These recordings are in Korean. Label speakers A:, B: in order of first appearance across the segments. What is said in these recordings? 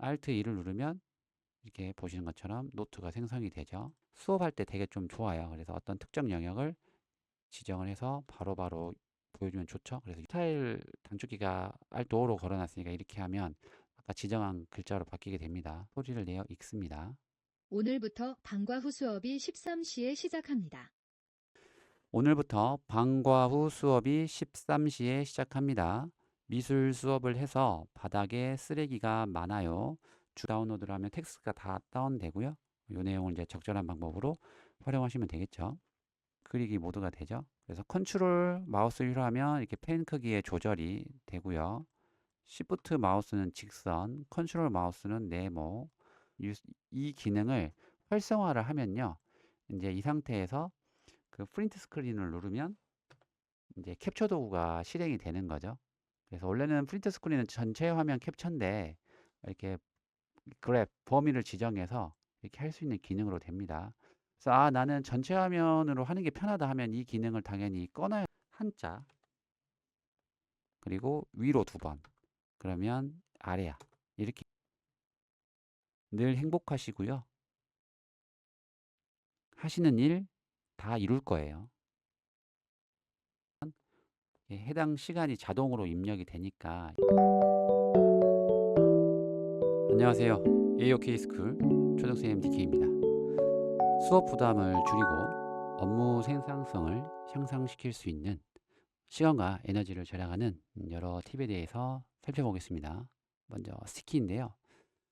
A: Alt 2를 누르면 이렇게 보시는 것처럼 노트가 생성이 되죠. 수업할 때 되게 좀 좋아요. 그래서 어떤 특정 영역을 지정을 해서 바로바로 보여주면 좋죠. 그래서 스타일 단축키가 Alt 5로 걸어놨으니까 이렇게 하면 아까 지정한 글자로 바뀌게 됩니다. 소리를 내어 읽습니다.
B: 오늘부터 방과 후 수업이 13시에 시작합니다.
A: 오늘부터 방과 후 수업이 13시에 시작합니다. 미술 수업을 해서 바닥에 쓰레기가 많아요. 주 다운로드를 하면 텍스트가 다 다운되고요. 이 내용을 이제 적절한 방법으로 활용하시면 되겠죠. 그리기 모드가 되죠. 그래서 컨트롤 마우스 휠하면 이렇게 펜 크기의 조절이 되고요. 시프트 마우스는 직선, 컨트롤 마우스는 네모. 이 기능을 활성화를 하면요. 이제 이 상태에서 그 프린트 스크린을 누르면 이제 캡처 도구가 실행이 되는 거죠. 그래서 원래는 프린트 스크린은 전체 화면 캡처인데 이렇게 그래프 범위를 지정해서 이렇게 할 수 있는 기능으로 됩니다. 그래서 나는 전체 화면으로 하는 게 편하다 하면 이 기능을 당연히 꺼놔야 한자 그리고 위로 2번 그러면 아래야 이렇게 늘 행복하시고요. 하시는 일 다 이룰 거예요. 해당 시간이 자동으로 입력이 되니까. 안녕하세요. AOK 스쿨 초등쌤 DK입니다. 수업 부담을 줄이고 업무 생산성을 향상시킬 수 있는 시간과 에너지를 절약하는 여러 팁에 대해서 살펴보겠습니다. 먼저 스티키인데요.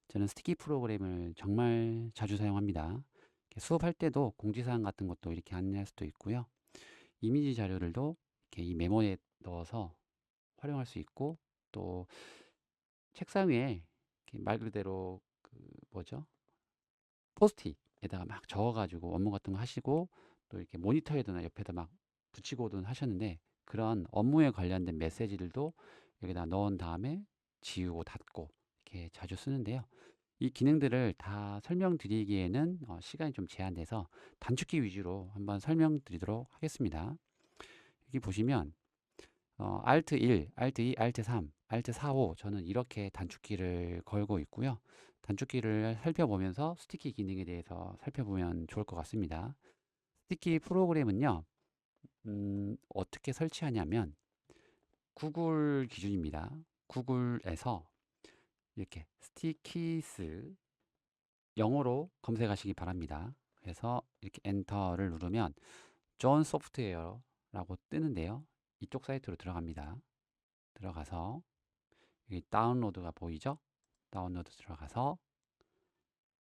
A: 저는 스티키 프로그램을 정말 자주 사용합니다. 수업할 때도 공지사항 같은 것도 이렇게 안내할 수도 있고요. 이미지 자료들도 이렇게 이 메모에 넣어서 활용할 수 있고 또 책상 위에 이렇게 말 그대로 그 뭐죠? 포스트잇에다가 막 적어가지고 업무 같은 거 하시고 또 이렇게 모니터에다나 옆에다 막 붙이고든 하셨는데 그런 업무에 관련된 메시지들도 여기다 넣은 다음에 지우고 닫고 이렇게 자주 쓰는데요. 이 기능들을 다 설명드리기에는 시간이 좀 제한돼서 단축키 위주로 한번 설명드리도록 하겠습니다. 여기 보시면 Alt 1, Alt 2, Alt 3, Alt 4, 5 저는 이렇게 단축키를 걸고 있고요. 단축키를 살펴보면서 스티키 기능에 대해서 살펴보면 좋을 것 같습니다. 스티키 프로그램은요. 어떻게 설치하냐면 구글 기준입니다. 구글에서 이렇게 스티키스 영어로 검색하시기 바랍니다. 그래서 이렇게 엔터를 누르면 존 소프트웨어라고 뜨는데요. 이쪽 사이트로 들어갑니다. 들어가서 여기 다운로드가 보이죠? 다운로드 들어가서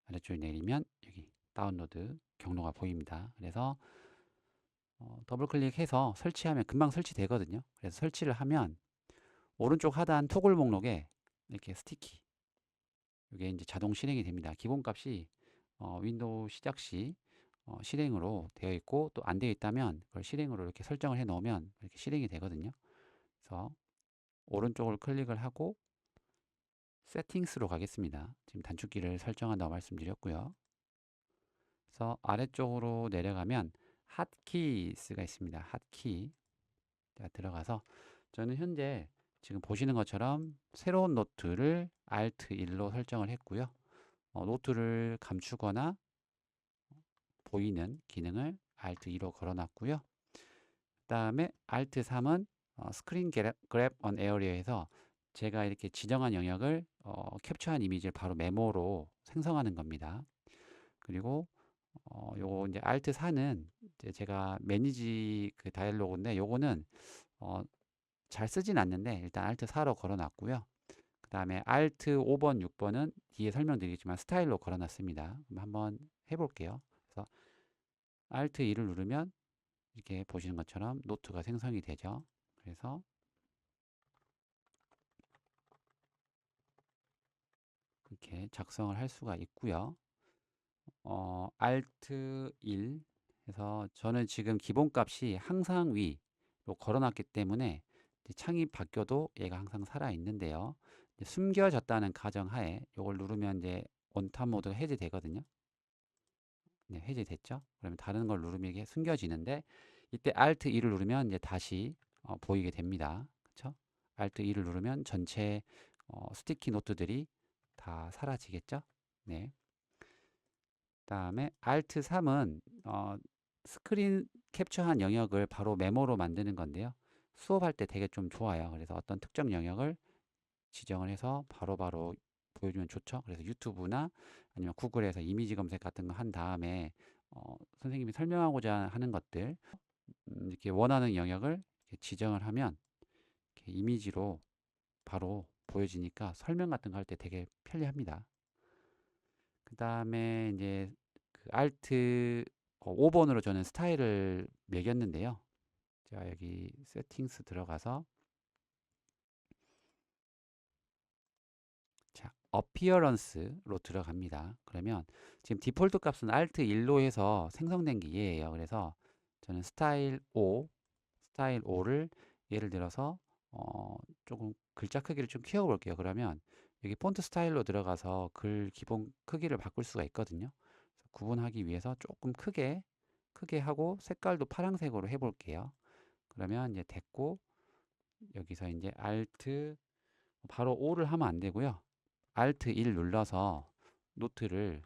A: 아래쪽에 내리면 여기 다운로드 경로가 보입니다. 그래서 더블 클릭해서 설치하면 금방 설치되거든요. 그래서 설치를 하면 오른쪽 하단 토글 목록에 이렇게 스티키 이게 이제 자동 실행이 됩니다. 기본값이 윈도우 시작 시 실행으로 되어 있고 또 안 되어 있다면 그걸 실행으로 이렇게 설정을 해 놓으면 이렇게 실행이 되거든요. 그래서 오른쪽을 클릭을 하고 세팅스로 가겠습니다. 지금 단축키를 설정한다고 말씀드렸고요. 그래서 아래쪽으로 내려가면 핫키스가 있습니다. 핫키. 들어가서 저는 현재 지금 보시는 것처럼 새로운 노트를 Alt 1로 설정을 했고요. 노트를 감추거나 보이는 기능을 Alt 2로 걸어놨고요. 그 다음에 Alt 3은 스크린 그랩 언 에어리어에서 제가 이렇게 지정한 영역을 캡처한 이미지를 바로 메모로 생성하는 겁니다. 그리고 요거 이제 Alt 4는 이제 제가 매니지 그 다이얼로그인데 요거는 어, 잘 쓰진 않는데 일단 Alt 4로 걸어놨고요. 그 다음에 Alt 5번, 6번은 뒤에 설명드리겠지만 스타일로 걸어놨습니다. 한번 해볼게요. 그래서 Alt 2를 누르면 이렇게 보시는 것처럼 노트가 생성이 되죠. 그래서 이렇게 작성을 할 수가 있고요. Alt 1 해서 저는 지금 기본값이 항상 위로 걸어놨기 때문에 창이 바뀌어도 얘가 항상 살아 있는데요. 숨겨졌다는 가정하에 이걸 누르면 이제 온탑 모드가 해제되거든요. 네, 해제됐죠. 그러면 다른 걸 누르면 이게 숨겨지는데 이때 Alt 2를 누르면 이제 다시 보이게 됩니다. 그렇죠? Alt 2를 누르면 전체 스티키 노트들이 다 다 사라지겠죠? 네. 그다음에 Alt 3은 스크린 캡처한 영역을 바로 메모로 만드는 건데요. 수업할 때 되게 좀 좋아요. 그래서 어떤 특정 영역을 지정을 해서 바로바로 보여주면 좋죠. 그래서 유튜브나 아니면 구글에서 이미지 검색 같은 거 한 다음에 선생님이 설명하고자 하는 것들 이렇게 원하는 영역을 이렇게 지정을 하면 이렇게 이미지로 바로 보여지니까 설명 같은 거 할 때 되게 편리합니다. 그 다음에 이제 그 Alt 5번으로 저는 스타일을 매겼는데요. 자, 여기 세팅스 들어가서 자, 어피어런스로 들어갑니다. 그러면 지금 디폴트 값은 Alt 1로 해서 생성된 게 얘예요. 그래서 저는 스타일 5를 예를 들어서 조금 글자 크기를 좀 키워 볼게요. 그러면 여기 폰트 스타일로 들어가서 글 기본 크기를 바꿀 수가 있거든요. 그래서 구분하기 위해서 조금 크게 하고 색깔도 파란색으로 해 볼게요. 그러면 이제 됐고 여기서 이제 Alt 바로 5를 하면 안 되고요. Alt 1 눌러서 노트를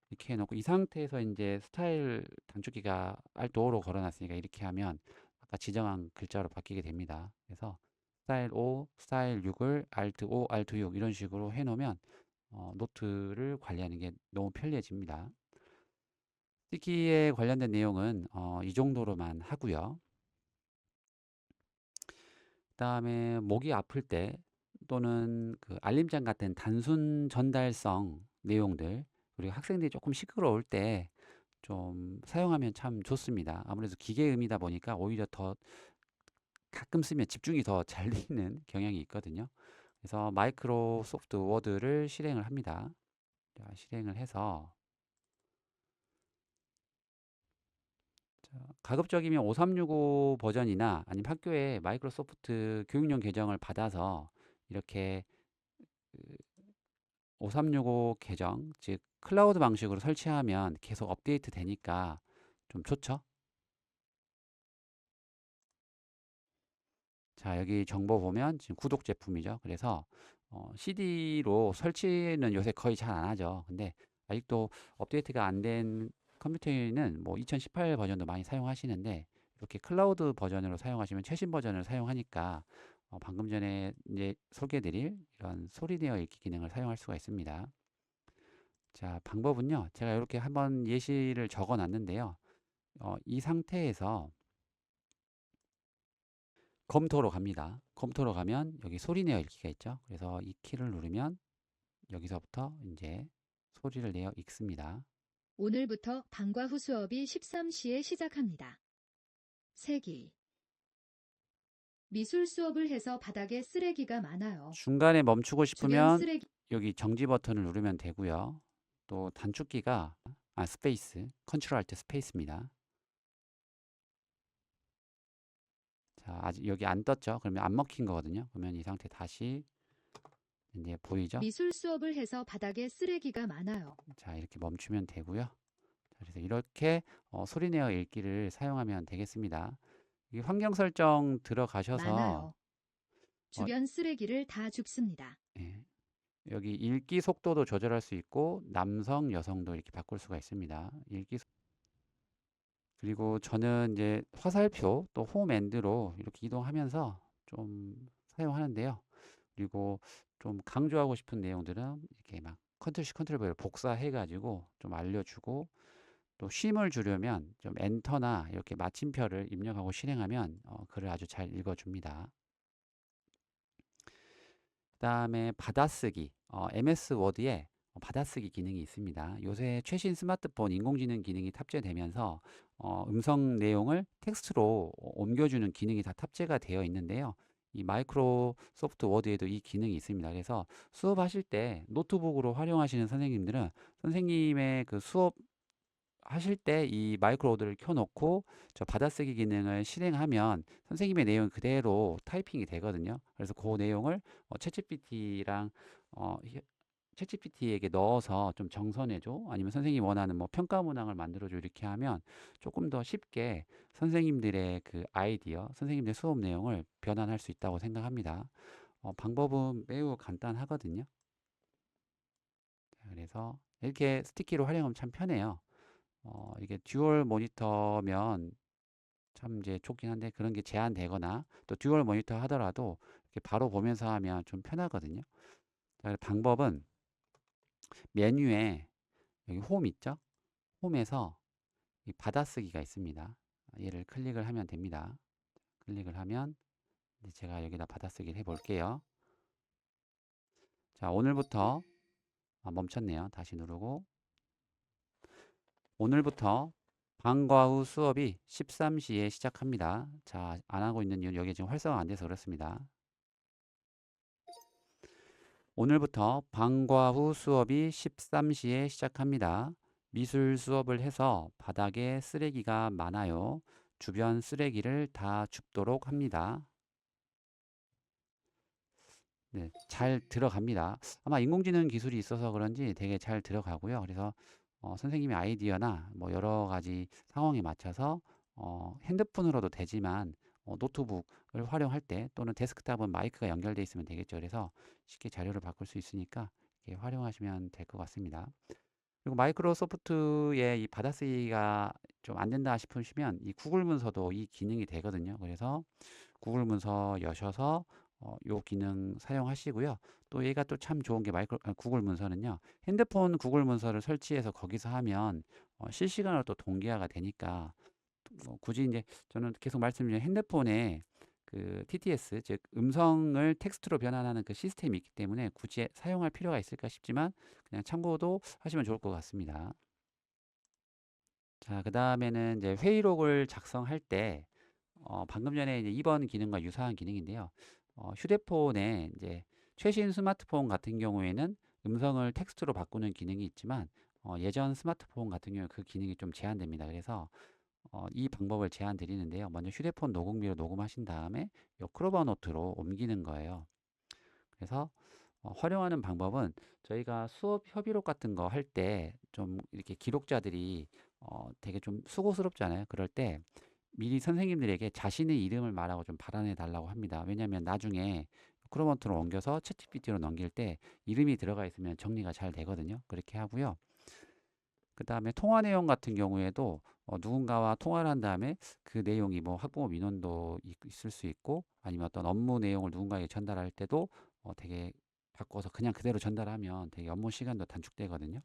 A: 이렇게 해놓고 이 상태에서 이제 스타일 단축키가 Alt 5로 걸어놨으니까 이렇게 하면 아까 지정한 글자로 바뀌게 됩니다. 그래서 스타일 5, 스타일 6을 Alt 5, Alt 6 이런 식으로 해놓으면 노트를 관리하는 게 너무 편리해집니다. 쓰기에 관련된 내용은 이 정도로만 하고요. 그다음에 목이 아플 때 또는 그 알림장 같은 단순 전달성 내용들 그리고 학생들이 조금 시끄러울 때 좀 사용하면 참 좋습니다. 아무래도 기계음이다 보니까 오히려 더 가끔 쓰면 집중이 더 잘 되는 경향이 있거든요. 그래서 마이크로소프트 워드를 실행을 합니다. 자, 실행을 해서 가급적이면 5365 버전이나 아니면 학교에 마이크로소프트 교육용 계정을 받아서 이렇게 그 5365 계정, 즉 클라우드 방식으로 설치하면 계속 업데이트 되니까 좀 좋죠. 자, 여기 정보 보면 지금 구독 제품이죠. 그래서 CD로 설치는 요새 거의 잘 안 하죠. 근데 아직도 업데이트가 안 된 컴퓨터에는 뭐 2018 버전도 많이 사용하시는데 이렇게 클라우드 버전으로 사용하시면 최신 버전을 사용하니까 방금 전에 이제 소개해드릴 이런 소리내어 읽기 기능을 사용할 수가 있습니다. 자, 방법은요. 제가 이렇게 한번 예시를 적어 놨는데요. 이 상태에서 검토로 갑니다. 검토로 가면 여기 소리내어 읽기가 있죠. 그래서 이 키를 누르면 여기서부터 이제 소리를 내어 읽습니다.
B: 오늘부터 방과 후 수업이 13시에 시작합니다. 세기. 미술 수업을 해서 바닥에 쓰레기가 많아요.
A: 중간에 멈추고
B: 주변
A: 싶으면
B: 쓰레기
A: 여기 정지 버튼을 누르면 되고요. 또 단축키가 스페이스, 컨트롤 알트 스페이스입니다. 자, 아직 여기 안 떴죠? 그러면 안 먹힌 거거든요. 그러면 이 상태 다시 이제 보이죠?
B: 미술 수업을 해서 바닥에 쓰레기가 많아요.
A: 자, 이렇게 멈추면 되고요. 자, 그래서 이렇게 소리내어 읽기를 사용하면 되겠습니다. 이 환경 설정 들어가셔서
B: 많아요. 주변 쓰레기를 다 줍습니다.
A: 예, 여기 읽기 속도도 조절할 수 있고 남성, 여성도 이렇게 바꿀 수가 있습니다. 그리고 저는 이제 화살표 또 홈엔드로 이렇게 이동하면서 좀 사용하는데요. 그리고 좀 강조하고 싶은 내용들은 이렇게 막 컨트롤 C 컨트롤 V를 복사해 가지고 좀 알려주고 또 쉼을 주려면 좀 엔터나 이렇게 마침표를 입력하고 실행하면 글을 아주 잘 읽어줍니다. 그다음에 받아쓰기, MS 워드에 받아쓰기 기능이 있습니다. 요새 최신 스마트폰 인공지능 기능이 탑재되면서 음성 내용을 텍스트로 옮겨주는 기능이 다 탑재가 되어 있는데요. 이 마이크로소프트 워드에도 이 기능이 있습니다. 그래서 수업하실 때 노트북으로 활용하시는 선생님들은 선생님의 그 수업 하실 때 이 마이크로 워드를 켜놓고 저 받아쓰기 기능을 실행하면 선생님의 내용 그대로 타이핑이 되거든요. 그래서 그 내용을 챗GPT랑 챗GPT에게 넣어서 좀 정선해줘. 아니면 선생님이 원하는 뭐 평가 문항을 만들어줘. 이렇게 하면 조금 더 쉽게 선생님들의 그 아이디어, 선생님들의 수업 내용을 변환할 수 있다고 생각합니다. 방법은 매우 간단하거든요. 그래서 이렇게 스티키로 활용하면 참 편해요. 이게 듀얼 모니터면 참 이제 좋긴 한데 그런 게 제한되거나 또 듀얼 모니터 하더라도 이렇게 바로 보면서 하면 좀 편하거든요. 자, 방법은 메뉴에 여기 홈 있죠? 홈에서 이 받아쓰기가 있습니다. 얘를 클릭을 하면 됩니다. 클릭을 하면 이제 제가 여기다 받아쓰기를 해볼게요. 자, 오늘부터 멈췄네요. 다시 누르고 오늘부터 방과 후 수업이 13시에 시작합니다. 자, 안 하고 있는 이유는 여기 지금 활성화 안 돼서 그렇습니다. 오늘부터 방과 후 수업이 13시에 시작합니다. 미술 수업을 해서 바닥에 쓰레기가 많아요. 주변 쓰레기를 다 줍도록 합니다. 네, 잘 들어갑니다. 아마 인공지능 기술이 있어서 그런지 되게 잘 들어가고요. 그래서 선생님의 아이디어나 뭐 여러 가지 상황에 맞춰서 핸드폰으로도 되지만 노트북을 활용할 때 또는 데스크탑은 마이크가 연결되어 있으면 되겠죠. 그래서 쉽게 자료를 바꿀 수 있으니까 이렇게 활용하시면 될 것 같습니다. 그리고 마이크로소프트의 이 받아쓰기가 좀 안 된다 싶으시면 이 구글 문서도 이 기능이 되거든요. 그래서 구글 문서 여셔서 요 기능 사용하시고요. 또 얘가 또 참 좋은 게 구글 문서는요. 핸드폰 구글 문서를 설치해서 거기서 하면 실시간으로 또 동기화가 되니까 굳이 이제 저는 계속 말씀드린 핸드폰에 그 TTS 즉 음성을 텍스트로 변환하는 그 시스템이 있기 때문에 굳이 사용할 필요가 있을까 싶지만 그냥 참고도 하시면 좋을 것 같습니다. 자, 그 다음에는 이제 회의록을 작성할 때 방금 전에 이제 2번 기능과 유사한 기능인데요. 휴대폰에 이제 최신 스마트폰 같은 경우에는 음성을 텍스트로 바꾸는 기능이 있지만 예전 스마트폰 같은 경우에 그 기능이 좀 제한됩니다. 그래서 이 방법을 제안 드리는데요. 먼저 휴대폰 녹음기로 녹음하신 다음에 요 크로바 노트로 옮기는 거예요. 그래서 활용하는 방법은 저희가 수업 협의록 같은 거 할 때 좀 이렇게 기록자들이 되게 좀 수고스럽잖아요. 그럴 때 미리 선생님들에게 자신의 이름을 말하고 좀 발언해 달라고 합니다. 왜냐하면 나중에 크로마트로 옮겨서 챗GPT로 넘길 때 이름이 들어가 있으면 정리가 잘 되거든요. 그렇게 하고요. 그 다음에 통화 내용 같은 경우에도 누군가와 통화를 한 다음에 그 내용이 뭐 학부모 민원도 있을 수 있고 아니면 어떤 업무 내용을 누군가에게 전달할 때도 되게 바꿔서 그냥 그대로 전달하면 되게 업무 시간도 단축되거든요.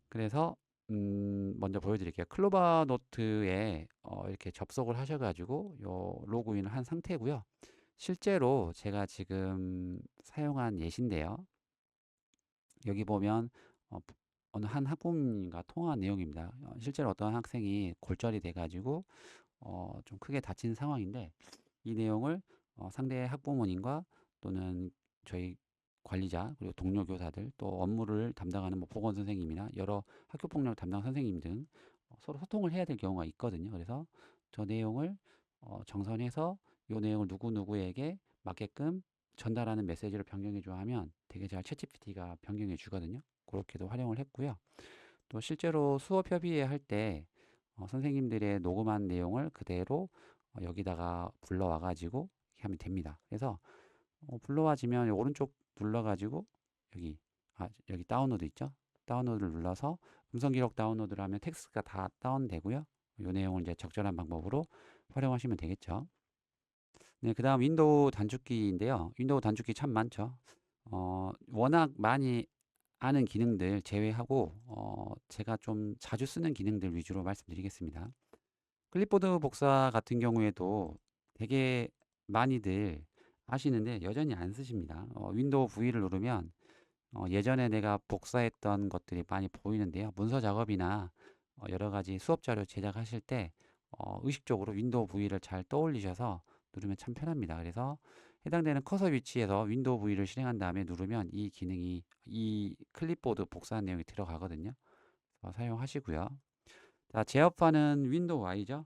A: 그래서 먼저 보여드릴게요. 클로바 노트에 이렇게 접속을 하셔가지고 요 로그인을 한 상태고요. 실제로 제가 지금 사용한 예시인데요. 여기 보면 어, 어느 한 학부모님과 통화한 내용입니다. 실제로 어떤 학생이 골절이 돼가지고 좀 크게 다친 상황인데 이 내용을 상대 학부모님과 또는 저희 관리자 그리고 동료 교사들 또 업무를 담당하는 뭐 보건 선생님이나 여러 학교 폭력 담당 선생님 등 서로 소통을 해야 될 경우가 있거든요. 그래서 저 내용을 정선해서 이 내용을 누구누구에게 맞게끔 전달하는 메시지를 변경해 줘 하면 되게 잘 챗GPT가 변경해 주거든요. 그렇게도 활용을 했고요. 또 실제로 수업 협의회 할 때 선생님들의 녹음한 내용을 그대로 여기다가 불러와 가지고 이렇게 하면 됩니다. 그래서 불러와지면 오른쪽 눌러가지고 여기 여기 다운로드 있죠? 다운로드를 눌러서 음성 기록 다운로드를 하면 텍스트가 다 다운되고요. 이 내용을 이제 적절한 방법으로 활용하시면 되겠죠. 네, 그 다음 윈도우 단축키인데요. 윈도우 단축키 참 많죠. 워낙 많이 아는 기능들 제외하고 제가 좀 자주 쓰는 기능들 위주로 말씀드리겠습니다. 클립보드 복사 같은 경우에도 되게 많이들 하시는데 여전히 안 쓰십니다. 윈도우 V를 누르면 예전에 내가 복사했던 것들이 많이 보이는데요. 문서 작업이나 여러 가지 수업 자료 제작하실 때 의식적으로 윈도우 V를 잘 떠올리셔서 누르면 참 편합니다. 그래서 해당되는 커서 위치에서 윈도우 V를 실행한 다음에 누르면 이 기능이 이 클립보드 복사한 내용이 들어가거든요. 사용하시고요. 자, 제어판은 윈도우 Y죠.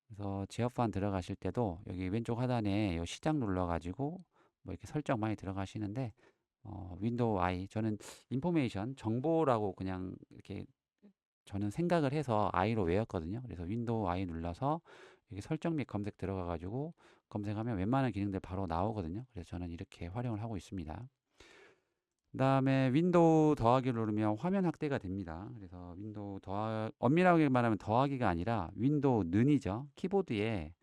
A: 그래서 제어판 들어가실 때도 여기 왼쪽 하단에 요 시작 눌러가지고 뭐 이렇게 설정 많이 들어가시는데 윈도우 I, 저는 인포메이션, 정보라고 그냥 이렇게 저는 생각을 해서 I로 외웠거든요. 그래서 윈도우 I 눌러서 여기 설정 및 검색 들어가가지고 검색하면 웬만한 기능들 바로 나오거든요. 그래서 저는 이렇게 활용을 하고 있습니다. 그 다음에 윈도우 더하기를 누르면 화면 확대가 됩니다. 그래서 윈도우 엄밀하게 말하면 더하기가 아니라 윈도우 는이죠. 키보드에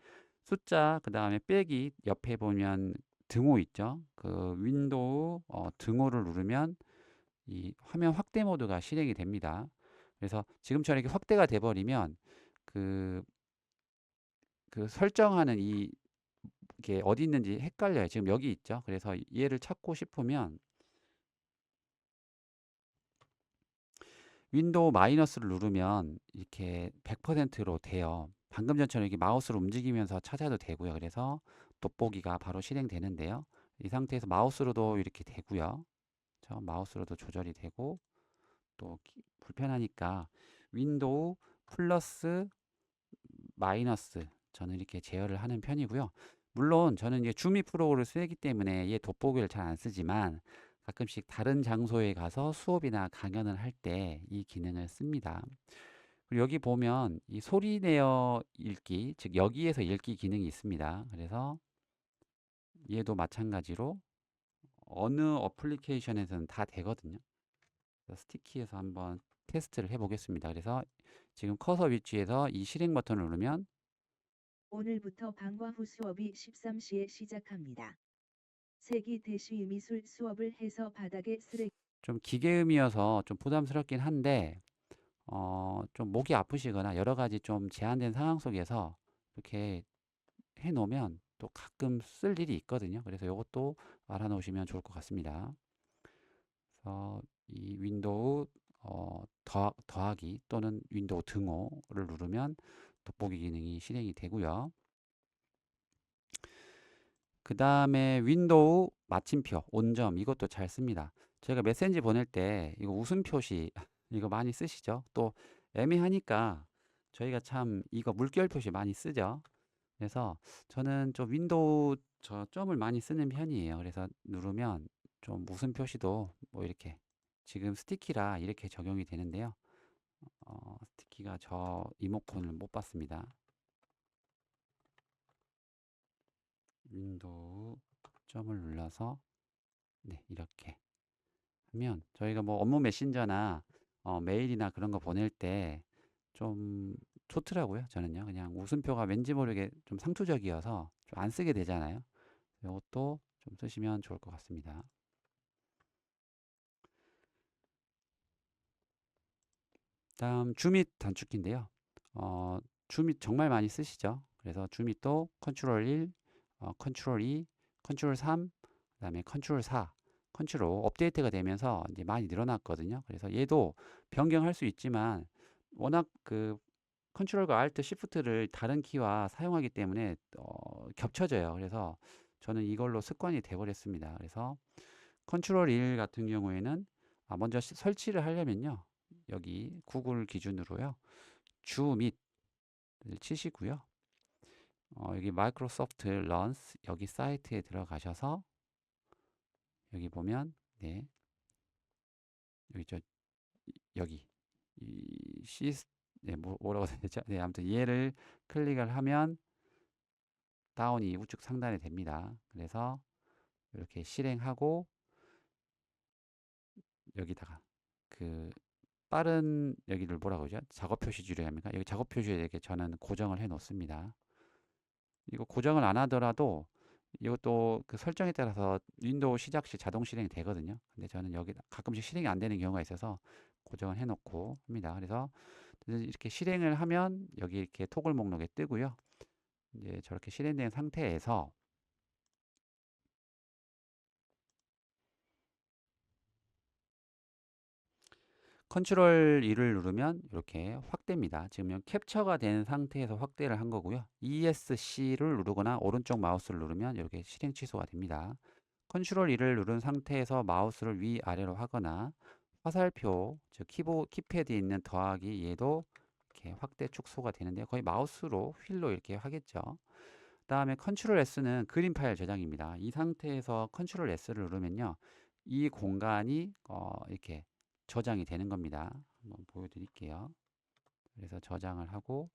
A: 숫자, 그 다음에 빼기, 옆에 보면 등호 있죠. 그 윈도우 등호를 누르면 이 화면 확대 모드가 실행이 됩니다. 그래서 지금처럼 이렇게 확대가 돼 버리면 그, 그 설정하는 이게 어디 있는지 헷갈려요. 지금 여기 있죠. 그래서 얘를 찾고 싶으면 윈도우 마이너스를 누르면 이렇게 100%로 돼요. 방금 전처럼 이렇게 마우스로 움직이면서 찾아도 되고요. 그래서 돋보기가 바로 실행되는데요. 이 상태에서 마우스로도 이렇게 되고요. 저 마우스로도 조절이 되고 또 불편하니까 윈도우 플러스 마이너스 저는 이렇게 제어를 하는 편이고요. 물론 저는 이제 주미 프로를 쓰기 때문에 얘 돋보기를 잘 안 쓰지만 가끔씩 다른 장소에 가서 수업이나 강연을 할 때 이 기능을 씁니다. 그리고 여기 보면 이 소리 내어 읽기, 즉 여기에서 읽기 기능이 있습니다. 그래서 얘도 마찬가지로 어느 어플리케이션에서는 다 되거든요. 스티키에서 한번 테스트를 해보겠습니다. 그래서 지금 커서 위치에서 이 실행 버튼을 누르면
C: 오늘부터 방과 후 수업이 13시에 시작합니다. 세기 대시 미술 수업을 해서 바닥에 쓰레기
A: 좀 기계음이어서 좀 부담스럽긴 한데 좀 목이 아프시거나 여러 가지 좀 제한된 상황 속에서 이렇게 해 놓으면 또 가끔 쓸 일이 있거든요. 그래서 이것도 알아 놓으시면 좋을 것 같습니다. 그래서 이 윈도우 더하기 또는 윈도우 등호를 누르면 돋보기 기능이 실행이 되고요. 그 다음에 윈도우 마침표, 온점 이것도 잘 씁니다. 제가 메시지 보낼 때 이거 웃음 표시 이거 많이 쓰시죠? 또 애매하니까 저희가 참 이거 물결 표시 많이 쓰죠. 그래서 저는 좀 윈도우 저 점을 많이 쓰는 편이에요. 그래서 누르면 좀 웃음 표시도 뭐 이렇게 지금 스티키라 이렇게 적용이 되는데요. 스티키가 저 이모콘을 못 봤습니다. 윈도우 점을 눌러서 네, 이렇게 하면 저희가 뭐 업무 메신저나 메일이나 그런 거 보낼 때 좀 좋더라고요. 저는요. 그냥 웃음표가 왠지 모르게 좀 상투적이어서 좀 안 쓰게 되잖아요. 이것도 좀 쓰시면 좋을 것 같습니다. 다음 주밋 단축키인데요. 주밋 정말 많이 쓰시죠. 그래서 주밋도 컨트롤 1, 컨트롤 2, 컨트롤 3, 그다음에 컨트롤 4, 컨트롤 업데이트가 되면서 이제 많이 늘어났거든요. 그래서 얘도 변경할 수 있지만 워낙 그 컨트롤과 알트, 시프트를 다른 키와 사용하기 때문에 겹쳐져요. 그래서 저는 이걸로 습관이 돼 버렸습니다. 그래서 컨트롤 1 같은 경우에는 먼저 설치를 하려면요. 여기 구글 기준으로요. 주 및 치시고요. 여기 마이크로소프트 런스 여기 사이트에 들어가셔서 여기 보면 네. 여기 여기 이 네, 뭐라고 해야 되죠? 네, 아무튼 얘를 클릭을 하면 다운이 우측 상단에 됩니다. 그래서 이렇게 실행하고 여기다가 그 빠른 여기를 뭐라고 하죠? 작업 표시 줄여합니까? 여기 작업 표시에 이렇게 저는 고정을 해 놓습니다. 이거 고정을 안 하더라도 이것도 그 설정에 따라서 윈도우 시작 시 자동 실행이 되거든요. 근데 저는 여기 가끔씩 실행이 안 되는 경우가 있어서 고정을 해 놓고 합니다. 그래서 이렇게 실행을 하면 여기 이렇게 토글 목록에 뜨고요. 이제 저렇게 실행된 상태에서 컨트롤 2를 누르면 이렇게 확대입니다. 지금 캡처가 된 상태에서 확대를 한 거고요. ESC를 누르거나 오른쪽 마우스를 누르면 이렇게 실행 취소가 됩니다. 컨트롤 2를 누른 상태에서 마우스를 위아래로 하거나 화살표, 즉 키패드에 있는 더하기 얘도 이렇게 확대 축소가 되는데 거의 마우스로 휠로 이렇게 하겠죠. 다음에 컨트롤 S는 그림 파일 저장입니다. 이 상태에서 컨트롤 S를 누르면요. 이 공간이 이렇게 저장이 되는 겁니다. 한번 보여드릴게요. 그래서 저장을 하고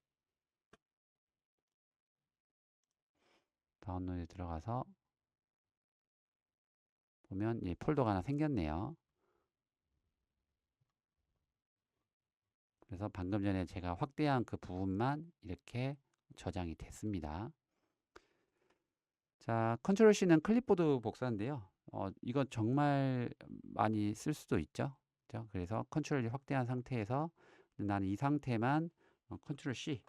A: 다운로드에 들어가서 보면 이 폴더가 하나 생겼네요. 그래서 방금 전에 제가 확대한 그 부분만 이렇게 저장이 됐습니다. 자, 컨트롤 C는 클립보드 복사인데요. 이거 정말 많이 쓸 수도 있죠. 그죠? 그래서 컨트롤이 확대한 상태에서 나는 이 상태만 컨트롤 C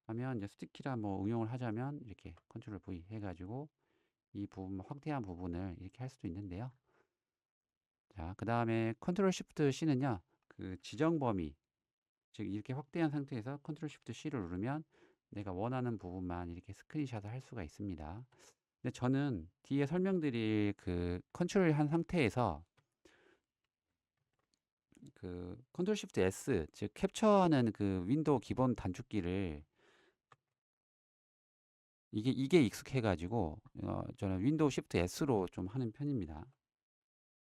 A: 하면 이제 스티키라 뭐 응용을 하자면 이렇게 컨트롤 V 해가지고 이 부분 확대한 부분을 이렇게 할 수도 있는데요. 자, 그 다음에 컨트롤 Shift C는요, 그 지정 범위, 즉 이렇게 확대한 상태에서 컨트롤 Shift C를 누르면 내가 원하는 부분만 이렇게 스크린샷을 할 수가 있습니다. 근데 저는 뒤에 설명드릴 그 컨트롤 한 상태에서 그 컨트롤 Shift S, 즉 캡처하는 그 윈도우 기본 단축키를 이게 익숙해가지고 저는 윈도우 Shift S로 좀 하는 편입니다.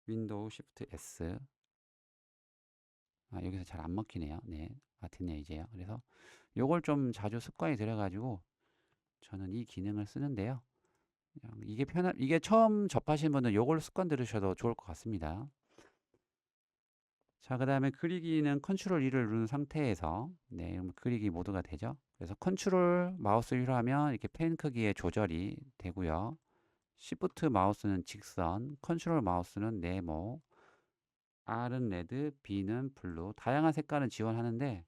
A: 윈도우 Shift S. 여기서 잘 안 먹히네요. 네, 됐네요 이제요. 그래서 요걸 좀 자주 습관이 들어가지고 저는 이 기능을 쓰는데요. 이게 처음 접하신 분은 요걸 습관 들으셔도 좋을 것 같습니다. 자, 그 다음에 그리기는 컨트롤 2를 누른 상태에서 그리기 모드가 되죠. 그래서 컨트롤 마우스 휠 하면 이렇게 펜 크기의 조절이 되고요. 시프트 마우스는 직선, 컨트롤 마우스는 네모, R은 레드, B는 블루. 다양한 색깔은 지원하는데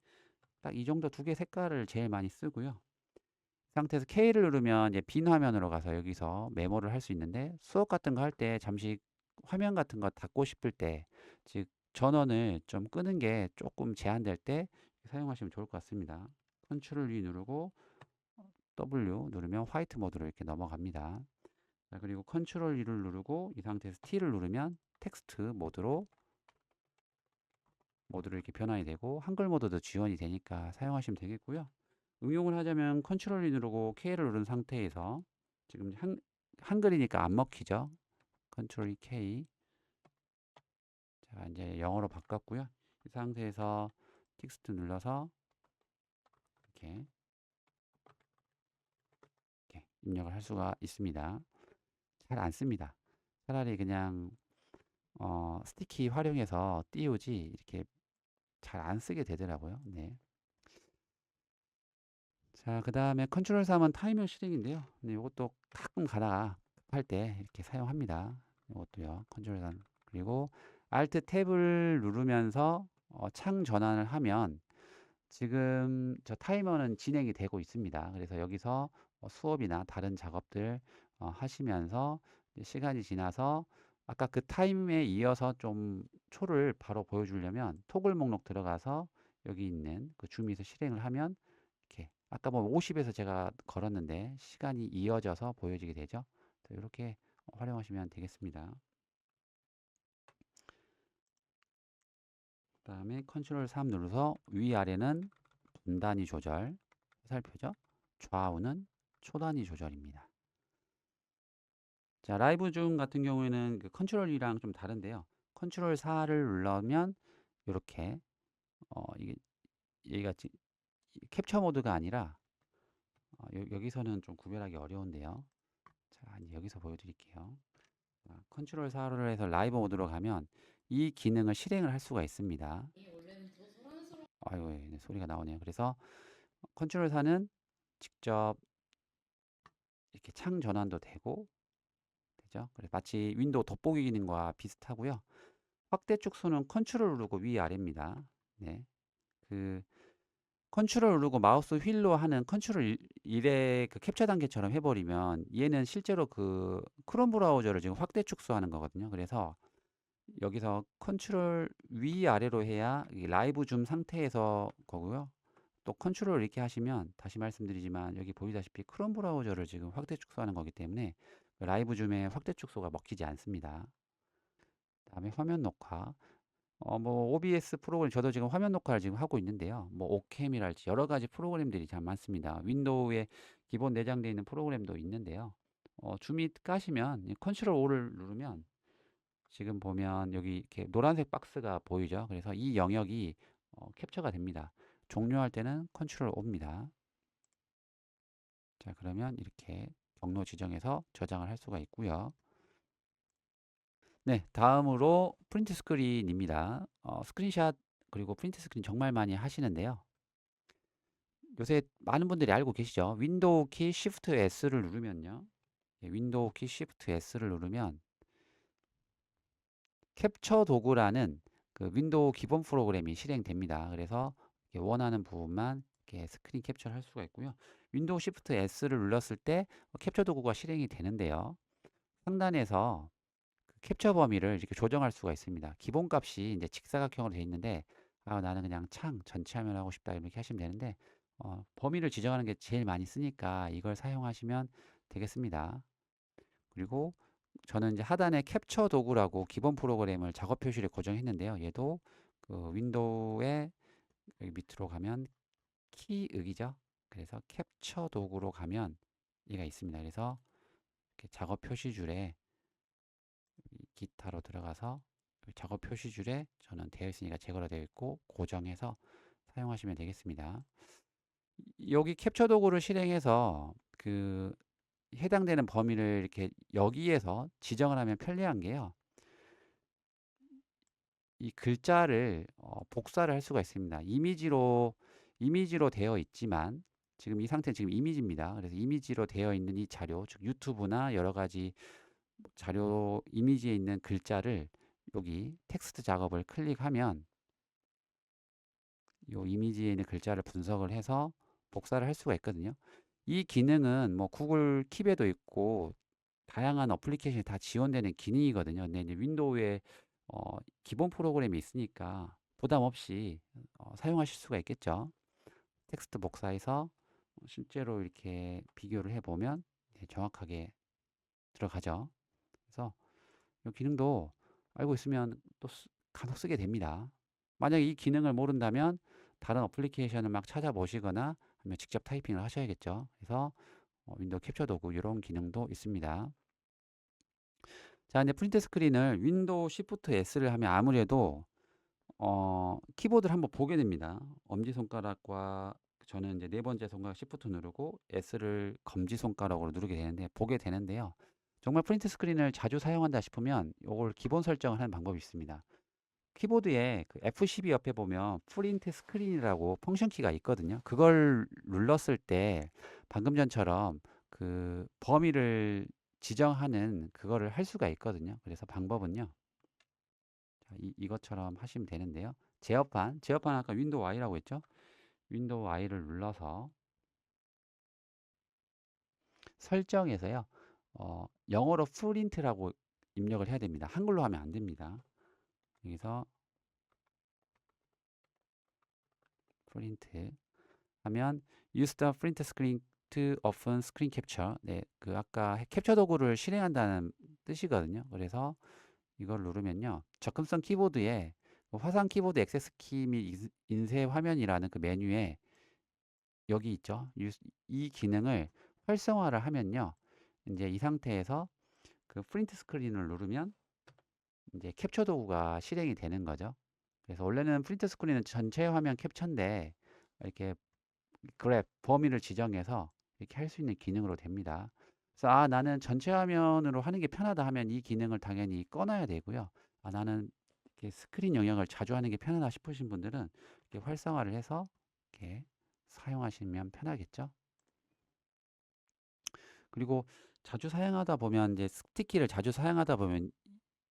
A: 딱 이 정도 두 개 색깔을 제일 많이 쓰고요. 이 상태에서 K를 누르면 이제 빈 화면으로 가서 여기서 메모를 할 수 있는데 수업 같은 거 할 때 잠시 화면 같은 거 닫고 싶을 때, 즉 전원을 좀 끄는 게 조금 제한될 때 사용하시면 좋을 것 같습니다. 컨트롤 V 누르고 W 누르면 화이트 모드로 이렇게 넘어갑니다. 자, 그리고 컨트롤 2를 누르고 이 상태에서 T를 누르면 텍스트 모드로 이렇게 변환이 되고 한글 모드도 지원이 되니까 사용하시면 되겠고요. 응용을 하자면 컨트롤 2 누르고 K를 누른 상태에서 지금 한글이니까 안 먹히죠. 컨트롤 K. 자, 이제 영어로 바꿨고요. 이 상태에서 텍스트 눌러서 이렇게 입력을 할 수가 있습니다. 잘 안 씁니다. 차라리 그냥 스티키 활용해서 띄우지 이렇게 잘 안 쓰게 되더라고요. 네. 자, 그 다음에 컨트롤 3은 타이머 실행인데요. 이것도 가끔 가다가 급할 때 이렇게 사용합니다. 이것도요. 컨트롤 3. 그리고 Alt 탭을 누르면서 창 전환을 하면 지금 저 타이머는 진행이 되고 있습니다. 그래서 여기서 수업이나 다른 작업들 하시면서 시간이 지나서 아까 그 타임에 이어서 좀 초를 바로 보여주려면 토글 목록 들어가서 여기 있는 그 줌에서 실행을 하면 이렇게 아까 뭐 50에서 제가 걸었는데 시간이 이어져서 보여지게 되죠. 이렇게 활용하시면 되겠습니다. 그 다음에 컨트롤 3 눌러서 위아래는 분단위 조절 살펴죠. 좌우는 초단위 조절입니다. 자, 라이브 줌 같은 경우에는 그 컨트롤 2랑 좀 다른데요. 컨트롤 4를 눌러면 이렇게 이게 얘가 캡처 모드가 아니라 여기서는 좀 구별하기 어려운데요. 자, 이제 여기서 보여드릴게요. 컨트롤 4를 해서 라이브 모드로 가면 이 기능을 실행을 할 수가 있습니다. 아이고, 네, 소리가 나오네요. 그래서 컨트롤 4는 직접 이렇게 창 전환도 되고 되죠. 그래서 마치 윈도우 돋보기 기능과 비슷하고요. 확대 축소는 컨트롤 누르고 위아래입니다. 네. 그 컨트롤 누르고 마우스 휠로 하는 컨트롤 1의 그 캡처 단계처럼 해버리면 얘는 실제로 그 크롬 브라우저를 지금 확대 축소하는 거거든요. 그래서 여기서 컨트롤 위아래로 해야 라이브 줌 상태에서 거고요. 또 컨트롤 이렇게 하시면 다시 말씀드리지만 여기 보이다시피 크롬 브라우저를 지금 확대 축소하는 거기 때문에 라이브 줌에 확대 축소가 먹히지 않습니다. 다음에 화면 녹화. 뭐 OBS 프로그램 저도 지금 화면 녹화를 지금 하고 있는데요. 뭐 오캠이랄지 여러 가지 프로그램들이 참 많습니다. 윈도우에 기본 내장되어 있는 프로그램도 있는데요. 줌이 까시면 컨트롤 O를 누르면 지금 보면 여기 이렇게 노란색 박스가 보이죠? 그래서 이 영역이 캡처가 됩니다. 종료할 때는 컨트롤 O입니다. 자, 그러면 이렇게 경로 지정해서 저장을 할 수가 있고요. 네, 다음으로 프린트 스크린입니다. 스크린샷 그리고 프린트 스크린 정말 많이 하시는데요. 요새 많은 분들이 알고 계시죠? 윈도우 키 Shift S를 누르면요. 윈도우 키 Shift S를 누르면 캡처 도구라는 그 윈도우 기본 프로그램이 실행됩니다. 그래서 원하는 부분만 이렇게 스크린 캡처를 할 수가 있고요. 윈도우 Shift S를 눌렀을 때 캡처 도구가 실행이 되는데요. 상단에서 그 캡처 범위를 이렇게 조정할 수가 있습니다. 기본 값이 이제 직사각형으로 되어 있는데 나는 그냥 창 전체 화면 하고 싶다 이렇게 하시면 되는데 범위를 지정하는 게 제일 많이 쓰니까 이걸 사용하시면 되겠습니다. 그리고 저는 이제 하단에 캡처 도구라고 기본 프로그램을 작업 표시를 고정했는데요. 얘도 그 윈도우의 여기 밑으로 가면 키윽이죠. 그래서 캡처 도구로 가면 얘가 있습니다. 그래서 이렇게 작업 표시줄에 기타로 들어가서 작업 표시줄에 저는 되어 있으니까 제거로 되어 있고 고정해서 사용하시면 되겠습니다. 여기 캡처 도구를 실행해서 그 해당되는 범위를 이렇게 여기에서 지정을 하면 편리한 게요. 이 글자를 복사를 할 수가 있습니다. 이미지로 되어 있지만 지금 이 상태는 지금 이미지입니다. 그래서 이미지로 되어 있는 이 자료, 즉 유튜브나 여러 가지 자료 이미지에 있는 글자를 여기 텍스트 작업을 클릭하면 이 이미지에 있는 글자를 분석을 해서 복사를 할 수가 있거든요. 이 기능은 뭐 구글 킵에도 있고 다양한 어플리케이션이 다 지원되는 기능이거든요. 근데 이제 윈도우에 기본 프로그램이 있으니까 부담 없이 사용하실 수가 있겠죠. 텍스트 복사해서 실제로 이렇게 비교를 해보면 정확하게 들어가죠. 그래서 이 기능도 알고 있으면 또 간혹 쓰게 됩니다. 만약에 이 기능을 모른다면 다른 어플리케이션을 막 찾아보시거나 아니면 직접 타이핑을 하셔야겠죠. 그래서 윈도우 캡처 도구 이런 기능도 있습니다. 자, 이제 프린트 스크린을 윈도우 Shift S를 하면 아무래도 키보드를 한번 보게 됩니다. 엄지손가락과 저는 이제 네 번째 손가락 Shift 누르고 S를 검지손가락으로 누르게 되는데 보게 되는데요. 정말 프린트 스크린을 자주 사용한다 싶으면 이걸 기본 설정을 하는 방법이 있습니다. 키보드에 그 F12 옆에 보면 프린트 스크린이라고 펑션 키가 있거든요. 그걸 눌렀을 때 방금 전처럼 그 범위를 지정하는 그거를 할 수가 있거든요. 그래서 방법은요. 자, 이것처럼 하시면 되는데요. 제어판 아까 윈도우 Y라고 했죠? 윈도우 Y를 눌러서 설정에서요. 영어로 프린트라고 입력을 해야 됩니다. 한글로 하면 안 됩니다. 여기서 프린트 하면 use the print screen to open screen capture. 네, 그 아까 캡처 도구를 실행한다는 뜻이거든요. 그래서 이걸 누르면요. 접근성 키보드에 화상 키보드 액세스 키 및 인쇄 화면이라는 그 메뉴에 여기 있죠. 이 기능을 활성화를 하면요. 이제 이 상태에서 그 프린트 스크린을 누르면 이제 캡처 도구가 실행이 되는 거죠. 그래서 원래는 프린트 스크린은 전체 화면 캡처인데 이렇게 그랩 범위를 지정해서 이렇게 할 수 있는 기능으로 됩니다. 그래서 나는 전체 화면으로 하는 게 편하다 하면 이 기능을 당연히 꺼놔야 되고요. 나는 이렇게 스크린 영역을 자주 하는 게 편하다 싶으신 분들은 이렇게 활성화를 해서 이렇게 사용하시면 편하겠죠. 그리고 자주 사용하다 보면 이제 스티키를 자주 사용하다 보면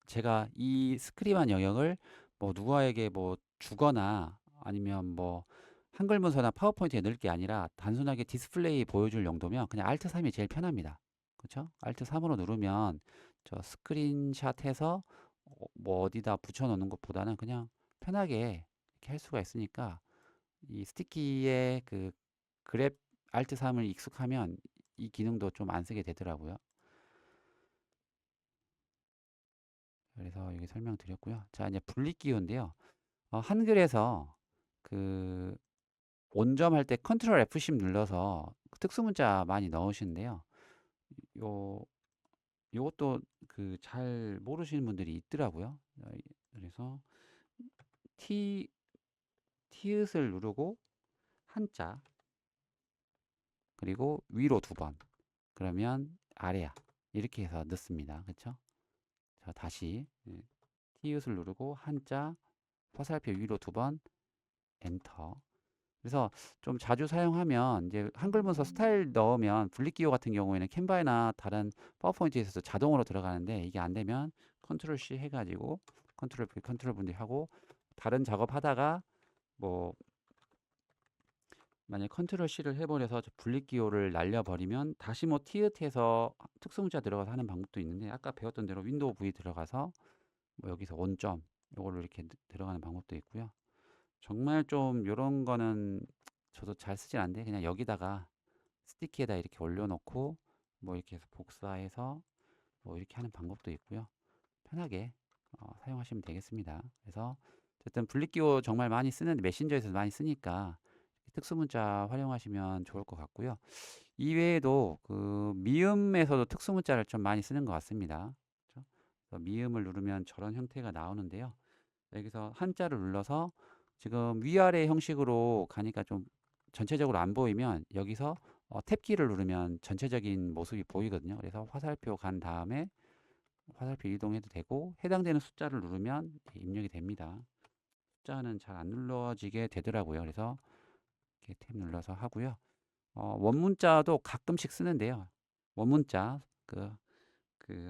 A: 제가 이 스크린한 영역을 뭐 누구에게 뭐 주거나 아니면 뭐 한글 문서나 파워포인트에 넣을 게 아니라 단순하게 디스플레이 보여줄 용도면 그냥 Alt 3이 제일 편합니다. 그렇죠? Alt 3으로 누르면 저 스크린샷 해서 뭐 어디다 붙여 놓는 것보다는 그냥 편하게 이렇게 할 수가 있으니까 이 스티키의 그 그랩 Alt 3을 익숙하면 이 기능도 좀 안 쓰게 되더라고요. 그래서 여기 설명드렸고요. 자, 이제 분리 기호인데요. 한글에서 그 온점할 때 컨트롤 F10 눌러서 특수 문자 많이 넣으시는데요. 요 요것도 그 잘 모르시는 분들이 있더라고요. 그래서 티 티읕을 누르고 한자 그리고 위로 2번 그러면 아래야 이렇게 해서 넣습니다. 그쵸? 자 다시 티읕을 누르고 한자 화살표 위로 2번 엔터. 그래서 좀 자주 사용하면 이제 한글 문서 스타일 넣으면 분리기호 같은 경우에는 캔바나 다른 파워포인트에서 자동으로 들어가는데 이게 안 되면 컨트롤 C 해가지고 컨트롤 V 컨트롤 분리 하고 다른 작업하다가 뭐 만약 컨트롤 C를 해버려서 분리기호를 날려버리면 다시 뭐 티읕해서 특수문자 들어가서 하는 방법도 있는데 아까 배웠던 대로 윈도우 V 들어가서 뭐 여기서 원점 이걸로 이렇게 들어가는 방법도 있고요. 정말 좀 요런 거는 저도 잘 쓰진 않는데 그냥 여기다가 스티키에다 이렇게 올려놓고 뭐 이렇게 해서 복사해서 뭐 이렇게 하는 방법도 있고요. 편하게 사용하시면 되겠습니다. 그래서 어쨌든 분리기호 정말 많이 쓰는데 메신저에서 많이 쓰니까 특수문자 활용하시면 좋을 것 같고요. 이외에도 그 미음에서도 특수문자를 좀 많이 쓰는 것 같습니다. 그렇죠? 그래서 미음을 누르면 저런 형태가 나오는데요. 여기서 한자를 눌러서 지금 위아래 형식으로 가니까 좀 전체적으로 안 보이면 여기서 탭키를 누르면 전체적인 모습이 보이거든요. 그래서 화살표 간 다음에 화살표 이동해도 되고 해당되는 숫자를 누르면 입력이 됩니다. 숫자는 잘 안 눌러지게 되더라고요. 그래서 이렇게 탭 눌러서 하고요. 원문자도 가끔씩 쓰는데요. 원문자 그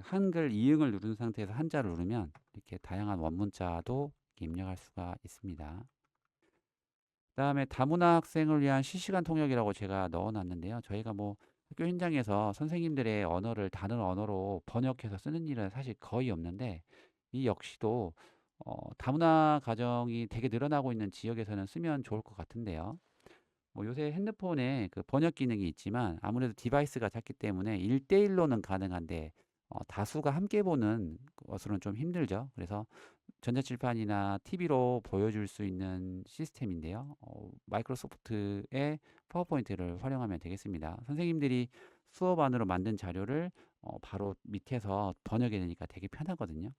A: 한글 이응을 누른 상태에서 한자를 누르면 이렇게 다양한 원문자도 입력할 수가 있습니다. 그다음에 다문화 학생을 위한 실시간 통역이라고 제가 넣어놨는데요. 저희가 뭐 학교 현장에서 선생님들의 언어를 다른 언어로 번역해서 쓰는 일은 사실 거의 없는데 이 역시도 다문화 가정이 되게 늘어나고 있는 지역에서는 쓰면 좋을 것 같은데요. 뭐 요새 핸드폰에 그 번역 기능이 있지만 아무래도 디바이스가 작기 때문에 1대1로는 가능한데 다수가 함께 보는 것으로는 좀 힘들죠. 그래서 전자칠판이나 TV로 보여줄 수 있는 시스템인데요. 마이크로소프트의 파워포인트를 활용하면 되겠습니다. 선생님들이 수업 안으로 만든 자료를 바로 밑에서 번역이 되니까 되게 편하거든요.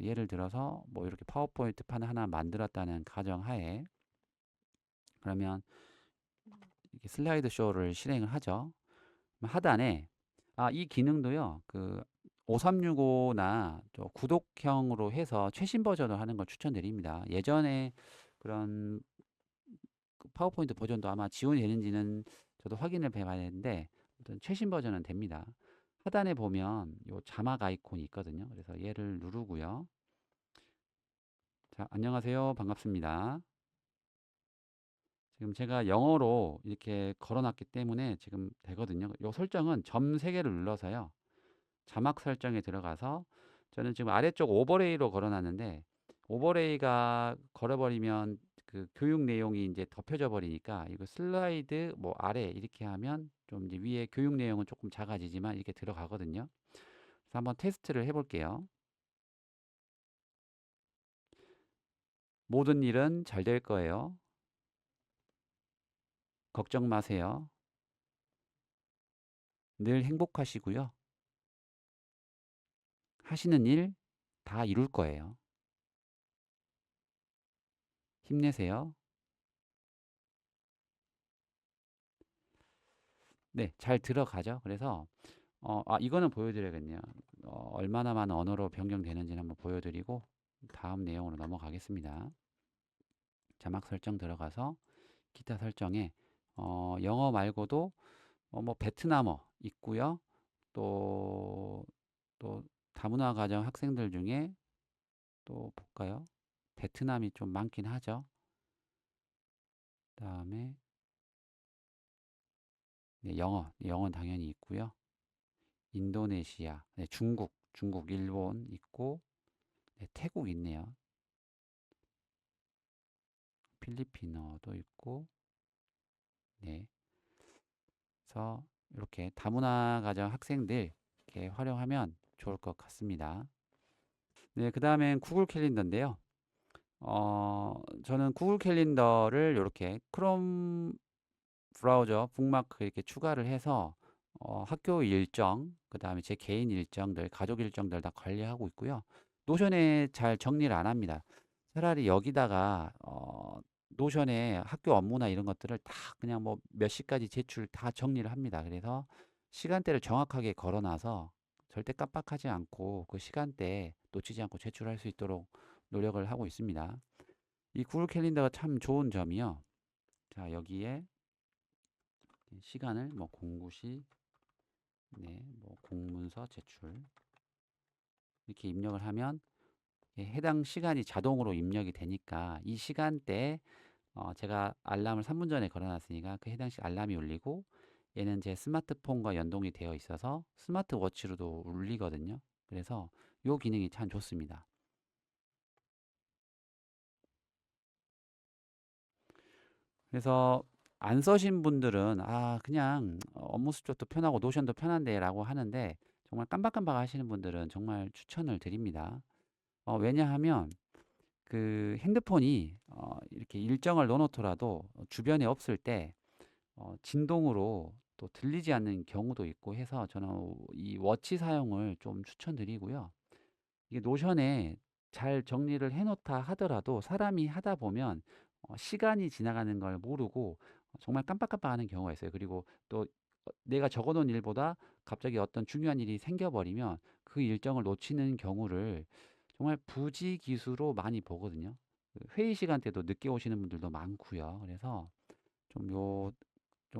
A: 예를 들어서 뭐 이렇게 파워포인트 판 하나 만들었다는 가정하에 그러면 이렇게 슬라이드 쇼를 실행을 하죠. 하단에 이 기능도요. 그 5365나 또 구독형으로 해서 최신 버전을 하는 걸 추천드립니다. 예전에 그런 그 파워포인트 버전도 아마 지원이 되는지는 저도 확인을 해봐야 되는데 아무튼 최신 버전은 됩니다. 하단에 보면 요 자막 아이콘이 있거든요. 그래서 얘를 누르고요. 자, 안녕하세요. 반갑습니다. 지금 제가 영어로 이렇게 걸어놨기 때문에 지금 되거든요. 요 설정은 점 3개를 눌러서요. 자막 설정에 들어가서 저는 지금 아래쪽 오버레이로 걸어놨는데 오버레이가 걸어버리면 그 교육 내용이 이제 덮여져 버리니까 이거 슬라이드 뭐 아래 이렇게 하면 좀 이제 위에 교육 내용은 조금 작아지지만 이렇게 들어가거든요. 그래서 한번 테스트를 해볼게요. 모든 일은 잘 될 거예요. 걱정 마세요. 늘 행복하시고요. 하시는 일 다 이룰 거예요. 힘내세요. 네, 잘 들어가죠. 그래서 이거는 보여드려야겠네요. 얼마나 많은 언어로 변경되는지는 한번 보여드리고 다음 내용으로 넘어가겠습니다. 자막 설정 들어가서 기타 설정에 영어 말고도 뭐 베트남어 있고요. 또, 또 다문화 가정 학생들 중에 또 볼까요? 베트남이 좀 많긴 하죠. 그다음에 네, 영어는 당연히 있고요. 인도네시아, 네, 중국, 일본 있고 네, 태국 있네요. 필리핀어도 있고, 네. 그래서 이렇게 다문화 가정 학생들 이렇게 활용하면 좋을 것 같습니다. 네, 그 다음엔 구글 캘린더인데요. 저는 구글 캘린더를 이렇게 크롬 브라우저 북마크 이렇게 추가를 해서 학교 일정, 그다음에 제 개인 일정들, 가족 일정들 다 관리하고 있고요. 노션에 잘 정리를 안 합니다. 차라리 여기다가 노션에 학교 업무나 이런 것들을 다 그냥 뭐 몇 시까지 제출 다 정리를 합니다. 그래서 시간대를 정확하게 걸어놔서 절대 깜빡하지 않고 그 시간대에 놓치지 않고 제출할 수 있도록 노력을 하고 있습니다. 이 구글 캘린더가 참 좋은 점이요. 자, 여기에 시간을 뭐 공구시, 네, 뭐 공문서 제출 이렇게 입력을 하면 해당 시간이 자동으로 입력이 되니까 이 시간대에 제가 알람을 3분 전에 걸어놨으니까 그 해당 시 알람이 울리고 얘는 제 스마트폰과 연동이 되어 있어서 스마트워치로도 울리거든요. 그래서 이 기능이 참 좋습니다. 그래서 안 써신 분들은 그냥 업무 수적도 편하고 노션도 편한데 라고 하는데 정말 깜박깜박 하시는 분들은 정말 추천을 드립니다. 왜냐하면 그 핸드폰이 이렇게 일정을 넣어놓더라도 주변에 없을 때 진동으로 또 들리지 않는 경우도 있고 해서 저는 이 워치 사용을 좀 추천드리고요. 이게 노션에 잘 정리를 해놓다 하더라도 사람이 하다 보면 시간이 지나가는 걸 모르고 정말 깜빡깜빡하는 경우가 있어요. 그리고 또 내가 적어놓은 일보다 갑자기 어떤 중요한 일이 생겨버리면 그 일정을 놓치는 경우를 정말 부지기수로 많이 보거든요. 그 회의 시간 때도 늦게 오시는 분들도 많고요. 그래서 좀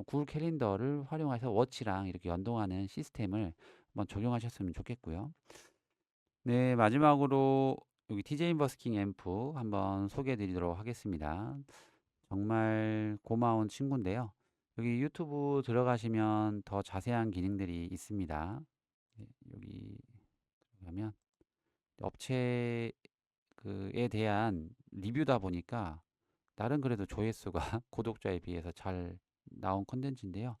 A: 구글 캘린더를 활용해서 워치랑 이렇게 연동하는 시스템을 한번 적용하셨으면 좋겠고요. 네, 마지막으로 여기 TJ 인버스킹 앰프 한번 소개해 드리도록 하겠습니다. 정말 고마운 친구인데요. 여기 유튜브 들어가시면 더 자세한 기능들이 있습니다. 네, 여기 들어가면 업체 그에 대한 리뷰다 보니까 나름 그래도 조회수가 구독자에 비해서 잘 나온 컨텐츠인데요.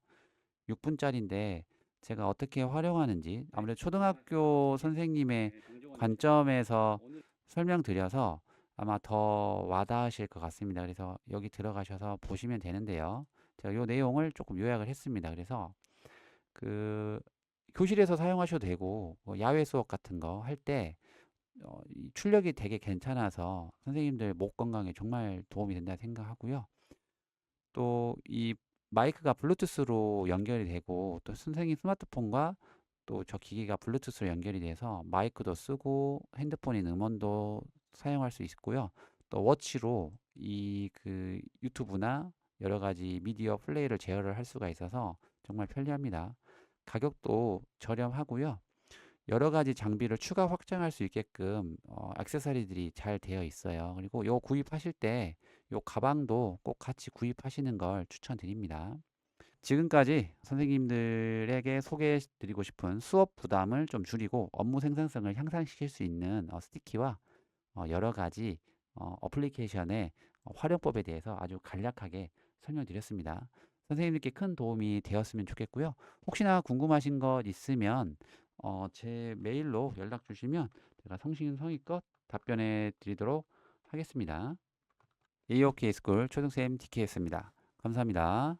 A: 6분짜리인데 제가 어떻게 활용하는지 아무래도 초등학교 선생님의 관점에서 설명드려서 아마 더 와닿으실 것 같습니다. 그래서 여기 들어가셔서 보시면 되는데요. 제가 이 내용을 조금 요약을 했습니다. 그래서 그 교실에서 사용하셔도 되고 뭐 야외 수업 같은 거 할 때 이 출력이 되게 괜찮아서 선생님들 목 건강에 정말 도움이 된다 생각하고요. 또 이 마이크가 블루투스로 연결이 되고 또 선생님 스마트폰과 또 저 기기가 블루투스로 연결이 돼서 마이크도 쓰고 핸드폰인 음원도 사용할 수 있고요. 또 워치로 이 그 유튜브나 여러 가지 미디어 플레이를 제어를 할 수가 있어서 정말 편리합니다. 가격도 저렴하고요. 여러 가지 장비를 추가 확장할 수 있게끔 액세서리들이 잘 되어 있어요. 그리고 요 구입하실 때 요 가방도 꼭 같이 구입하시는 걸 추천드립니다. 지금까지 선생님들에게 소개해 드리고 싶은 수업 부담을 좀 줄이고 업무 생산성을 향상시킬 수 있는 스티키와 여러 가지 어플리케이션의 활용법에 대해서 아주 간략하게 설명드렸습니다. 선생님들께 큰 도움이 되었으면 좋겠고요. 혹시나 궁금하신 것 있으면 제 메일로 연락 주시면 제가 성심성의껏 답변해 드리도록 하겠습니다. AOK 스쿨 초등쌤 DK였습니다. 감사합니다.